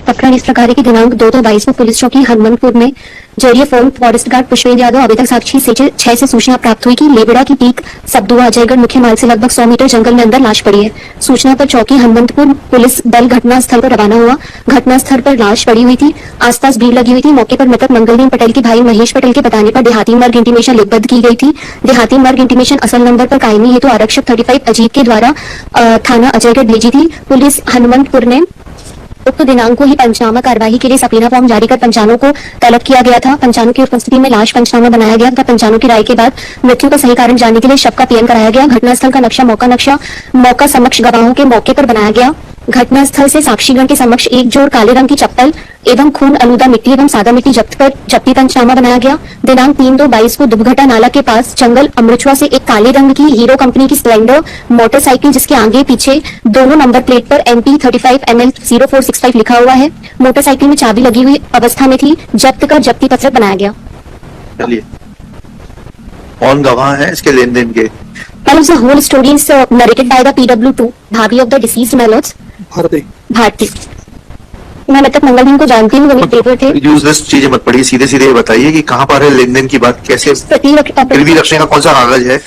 प्रकरण इस प्रकार है कि दिनांक 2/2/22 को पुलिस चौकी हनुमंतपुर में जरिए phone forest guard Pushpendra Yadav अभी तक साक्षी से 6 से सूचना प्राप्त हुई कि लेबड़ा की पीक सबदुआ अजयगढ़ मुख्य मार्ग से लगभग 100 मीटर जंगल में अंदर लाश पड़ी है। सूचना पर चौकी हनुमंतपुर पुलिस दल घटनास्थल पर रवाना हुआ। घटनास्थल पर लाश पड़ी हुई थी, आसपास भीड़ लगी हुई थी। मौके पर मृतक मंगलदीन पटेल के भाई महेश पटेल के बताने पर देहाती मर्ग इंटीमेशन लिखबद्ध की गई थी। देहाती मर्ग इंटीमेशन असल नंबर पर कायमी हेतु आरक्षक 35 अजीत के द्वारा थाना अजयगढ़ भेजी थी। पुलिस हनुमंतपुर ने उक्त दिनांक को ही पंचनामा कार्यवाही के लिए सबीना फॉर्म जारी कर पंचानों को तलब किया गया था। पंचानों की उपस्थिति में लाश पंचनामा बनाया गया तथा पंचानों की राय के बाद मृत्यु का सही कारण जानने के लिए शव का पीएम कराया गया। घटनास्थल का नक्शा मौका समक्ष गवाहों के मौके पर बनाया गया। घटनास्थल से साक्षीगण के समक्ष एक जोड़ काले रंग की चप्पल एवं खून आलूदा मिट्टी एवं सादा मिट्टी जब्त कर जब्ती पंचनामा बनाया गया। दिनांक 3/2/22 को दुबघटा नाला के पास जंगल अमृतसर से एक काले रंग की हीरो कंपनी की स्प्लेंडर मोटरसाइकिल जिसके आगे पीछे दोनों नंबर प्लेट पर MP 35 ML 0465 लिखा हुआ है, मोटरसाइकिल में चाबी लगी हुई अवस्था में थी, जब्त कर जब्ती पत्रक बनाया गया। कौन गवाह है इसके लेन देन के? The whole story is narrated by the PW2, भाभी of the deceased Melods, Bharti. मैं मतलब मंगलदीन को जानती हूँ, वो मेरे पेपर थे। यूजलेस चीजें मत पढ़िए, सीधे सीधे बताइए कि कहाँ पर है लेन देन की बात, कैसे गिरवी रखने का कौन सा कागज है?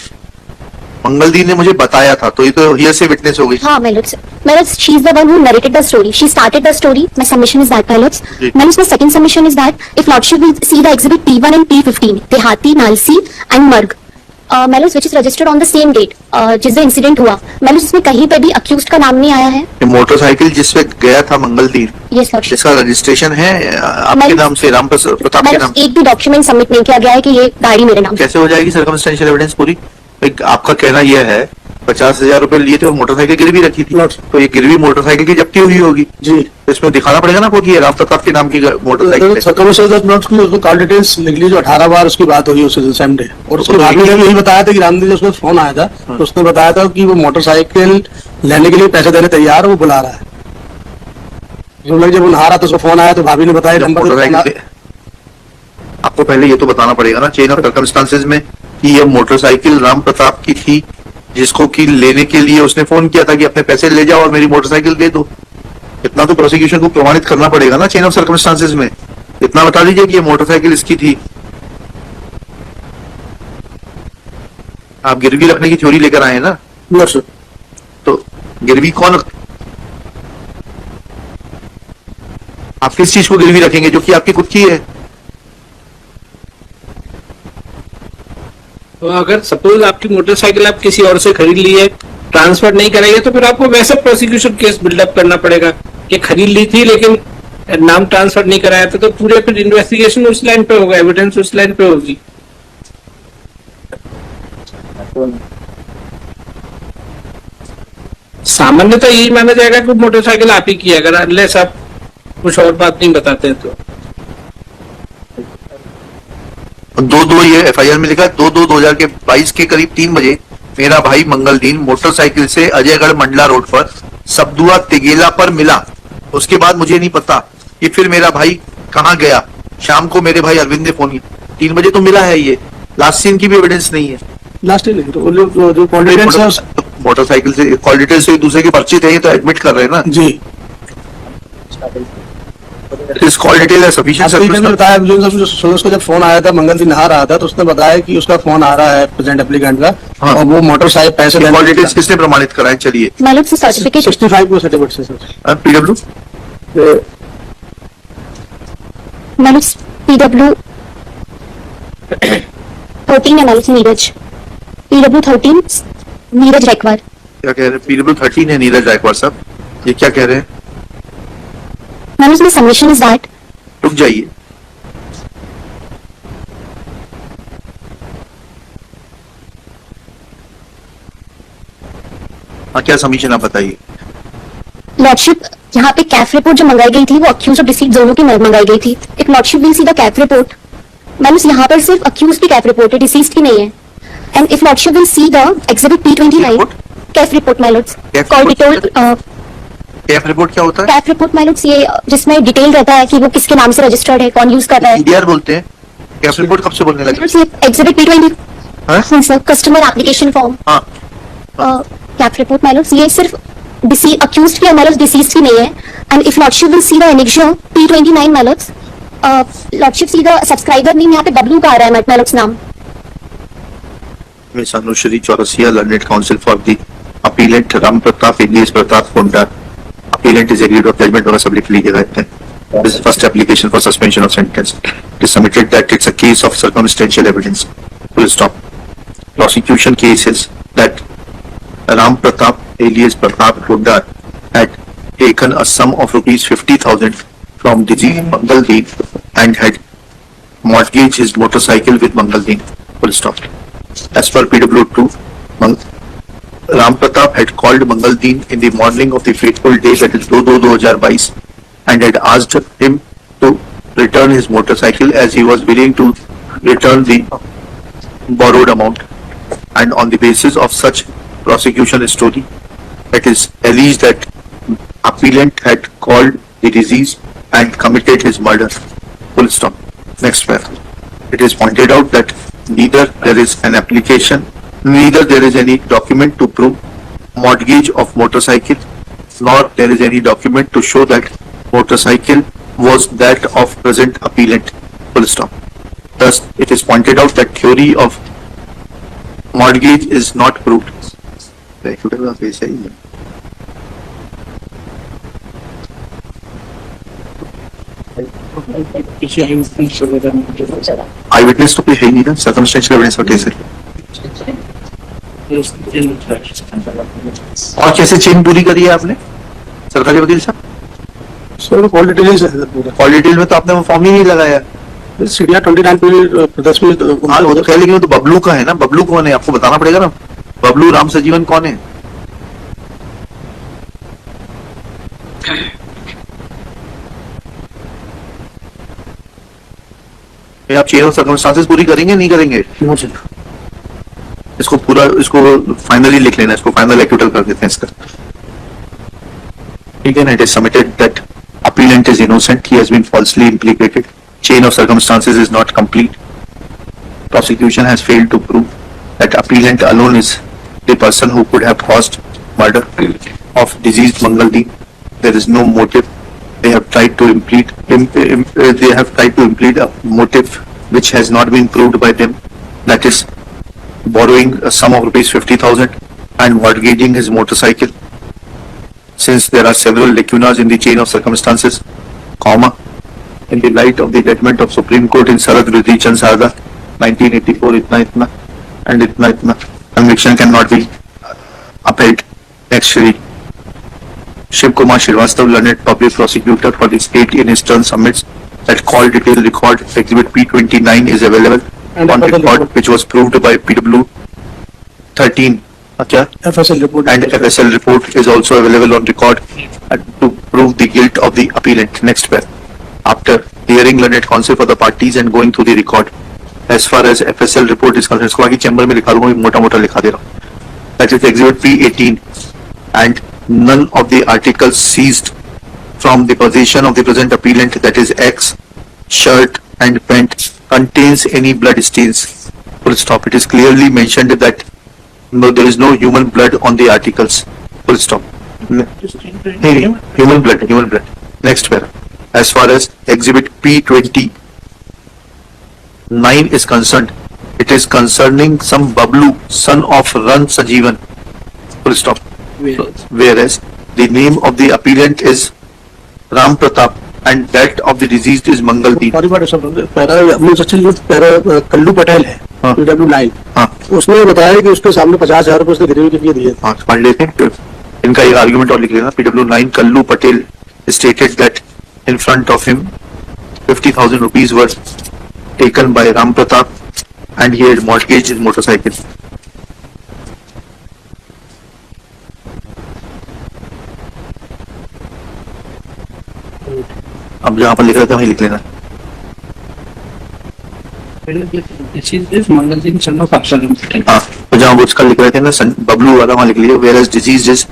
मंगलदीन ने मुझे बताया था, तो ये तो हियर से विटनेस हो गई। हाँ Melods, she is the one who narrated the story. She started the story. My submission is that Melods. Melods, my second submission is that if Lordship will see the exhibit P1 and P15, Dehati, Nalsi and Marg, Melods which is registered on the same date, जिस दिन incident हुआ, Melods इसमें कहीं पे भी accused का नाम नहीं आया है। मोटरसाइकिल जिस पे गया था मंगलदीन, यस लॉर्डशिप, जिसका रजिस्ट्रेशन है आपके नाम से, राम प्रताप के नाम, एक भी डॉक्यूमेंट सबमिट नहीं किया गया है कि ये गाड़ी मेरे नाम। कैसे हो जाएगी सर्कमस्टेंशियल एविडेंस पूरी? आपका कहना यह है 50,000 रुपए लिए थे और मोटरसाइकिल गिरवी रखी थी, तो ये गिरवी मोटरसाइकिल की जब्ती हुई होगी जी। तो इसमें दिखाना पड़ेगा ना आपको कि ये राम प्रताप के नाम की मोटरसाइकिल। कॉल डिटेल्स लिख लीजिए, 18 बार उसकी बात हुई उस सेम डे, और उसके भाभी ने यही बताया था कि रामदीन उसको फोन आया था, तो उसने बताया था कि वो मोटरसाइकिल लेने के लिए पैसे देने तैयार, वो बुला रहा है। जब उन्हें आ रहा तो उसको फोन आया, तो भाभी ने बताया नंबर। आपको पहले ये तो बताना पड़ेगा ना चेन ऑफ सर्कमस्टांसेस में कि ये मोटरसाइकिल राम प्रताप की थी, जिसको कि लेने के लिए उसने फोन किया था कि अपने पैसे ले जाओ और मेरी मोटरसाइकिल दे दो। इतना तो प्रोसिक्यूशन को प्रमाणित करना पड़ेगा ना चेन ऑफ सर्कमस्टांसेस में। इतना बता दीजिए कि ये मोटरसाइकिल इसकी थी। आप गिरवी रखने की थ्योरी लेकर आए हैं ना? तो गिरवी कौन, आप किस चीज को गिरवी रखेंगे जो कि आपकी खुद की है? तो अगर सपोज आपकी मोटरसाइकिल आप किसी और से खरीद ली है, ट्रांसफर नहीं कराइए, तो फिर आपको वैसे प्रोसिक्यूशन केस बिल्डअप करना पड़ेगा कि खरीद ली थी लेकिन नाम ट्रांसफर नहीं कराया था, तो पूरे फिर इन्वेस्टिगेशन उस लाइन पे होगा, एविडेंस उस लाइन पे होगी। सामान्यतः यही माना जाएगा कि मोटरसाइकिल आप ही की है, अगर अनलेस आप कुछ और बात नहीं बताते हैं तो। 2/2 ये FIR में लिखा है, 2/2/2022 के करीब 3 बजे मेरा भाई मंगलदीन मोटरसाइकिल से अजयगढ़ मंडला रोड पर सबदुआ तिगेला पर मिला। उसके बाद मुझे नहीं पता कि फिर मेरा भाई कहाँ गया। शाम को मेरे भाई अरविंद ने फोन किया, 3 बजे तो मिला है। ये लास्ट सीन की भी एविडेंस नहीं है। लास्ट सीन नहीं, तो जो कॉल डिटेल्स मोटरसाइकिल से कॉल डिटेल्स से दूसरे के परिचित है, ये तो एडमिट कर रहे हैं ना जी। इस कॉल डिटेल है सफिशिएंट। बताया उसको जब फोन आया था, मंगलदीन नहा रहा था, तो उसने बताया कि उसका फोन आ रहा है प्रेजेंट एप्लीकेंट का। हाँ। और वो मोटरसाइकिल पैसे कॉल डिटेल्स किसने प्रमाणित कराए? चलिए 65 को सर्टिफिकेट से sir. PW PW 13 analysis Neeraj, PW 13 Neeraj Raikwar. क्या कह रहे हैं? PW 13 है नीरज रायकवार साहब, ये क्या कह रहे हैं? Melods, my submission is that, रुक जाइए, हाँ क्या सबमिशन आप बताइए। लॉर्डशिप, यहाँ पे कैफ रिपोर्ट जो मंगाई गई थी वो अक्यूज और डिसीज्ड दोनों की मंगाई गई थी। एक lordship will see the Kaif report. Melods, यहाँ पर सिर्फ अक्यूज की कैफ रिपोर्ट है, डिसीज्ड की नहीं है। And if lordship will see the exhibit P29 Kaif report Melods, call detail. Kaif report क्या होता है? कैफ रिपोर्ट Melods ये जिसमें डिटेल रहता है कि वो किसके नाम से रजिस्टर्ड है, कौन यूज कर रहा है। CDR बोलते हैं। कैफ रिपोर्ट कब से बोलने लगे? एग्जिबिट P20, हाँ सर, कस्टमर एप्लीकेशन फॉर्म। हाँ कैफ रिपोर्ट Melods, ये सिर्फ accused की mallots deceased की नहीं है. And if Lordship will see the annexure P29 mallots, Lordship see the subscriber name यहाँ पे W का आ रहा है mallots नाम. Miss Anushri Chaurasia, learned counsel for the appellant Ram Pratap Ilyas Pratap Kundar. Appellant is agreed of judgment और सब लिख लीजिएगा इतने. This is first application for suspension of sentence. It is submitted that it's a case of circumstantial evidence. Full stop. Prosecution case is that Ram Pratap alias Pratap Kundar had taken a sum of rupees 50,000 from deceased Mangal Deen and had mortgaged his motorcycle with Mangal Deen. Full stop. As per PW2, Ram Pratap had called Mangal Deen in the morning of the fateful day, that is 2/2/2022, and had asked him to return his motorcycle as he was willing to return the borrowed amount. And on the basis of such prosecution story, it is alleged that appellant had called the deceased and committed his murder. Full stop. Next paragraph. It is pointed out that neither there is an application, neither there is any document to prove mortgage of motorcycle, nor there is any document to show that motorcycle was that of present appellant. Full stop. Thus, it is pointed out that theory of mortgage is not proved. Eyewitness तो कोई है ही नहीं ना, circumstantial evidence का case है. और कैसे chain पूरी करी है आपने सरकारी वकील साहब? सर कॉल डिटेल्स है पूरा. कॉल डिटेल में तो आपने वो फॉर्म ही नहीं लगाया. सीढ़िया 29 पे प्रदर्शन में हाँ वो तो कह, लेकिन वो तो बबलू का है ना. बबलू कौन है आपको बताना पड़ेगा ना. बबलू राम सजीवन कौन है? ये आप चेन ऑफ सर्कमस्टांसेस पूरी करेंगे नहीं करेंगे? इसको पूरा, इसको फाइनली लिख लेना, इसको फाइनल एक्यूटल कर देते हैं इसका. ठीक है ना. It is submitted that appellant is innocent, he has been falsely implicated, chain of circumstances is not complete, prosecution has failed to prove that appellant alone is the person who could have caused murder of deceased Mangal Deen. There is no motive. They have tried to implead a motive which has not been proved by them, that is borrowing a sum of rupees 50,000 and mortgaging his motorcycle. Since there are several lacunas in the chain of circumstances, comma, in the light of the judgment of Supreme Court in Sarad Ridhi Chand Sarda 1984, itna and itna, conviction cannot be upheld. Next, Shri Shiv Kumar Srivastava, learned public prosecutor for the state, in his turn submits that call detail record exhibit P29 is available on record, which was proved by PW 13. क्या? FSL report. And FSL report is also available on record to prove the guilt of the appellant. Next pair. After hearing learned counsel for the parties and going through the record, as far as FSL report is concerned, इसको आगे chamber में लिखा दूंगा, मोटा मोटा लिखा दे रहा हूँ. That is exhibit P18, and none of the articles seized from the possession of the present appellant, that is X, shirt and pant, contains any blood stains. Full stop. It is clearly mentioned that no, there is no human blood on the articles. Full stop. Human blood. Next pair. As far as exhibit P29 is concerned, it is concerning some Bablu, son of Ran Sajivan. Full stop. Whereas the name of the appellant is Ram Pratap and that of the deceased is Mangal Deen. Sorry बात सब para Kullu Patel है हाँ. PW9. हाँ, उसने बताया कि उसके सामने 50,000 रुपए उसने गिरवी के लिए दिए. हाँ, पढ़ लेते हैं. इनका एक आर्गुमेंट और लिख लेना. PW9 Kallu Patel stated that in front of him 50,000 rupees were taken by Ram Pratap and he had mortgaged his motorcycle. अब जहाँ पर लिख रहे थे वहीं लिख लेना. मंगल दिन चलो हाँ, तो जहाँ वो उसका लिख रहे थे ना बबलू वाला वहाँ लिख लीजिए. Whereas diseased is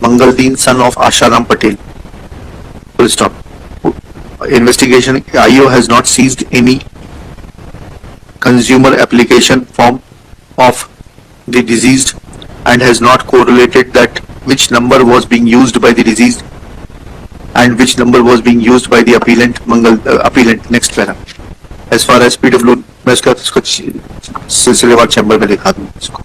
Mangal Deen, son of Asharam Patel. Full stop. Investigation, IO has not seized any consumer application form of the deceased and has not correlated that which number was being used by the deceased and which number was being used by the appellant appellant. Next para. As far as PW, मैं इसका सिलसिलेवार chamber में दिखा दूं इसको.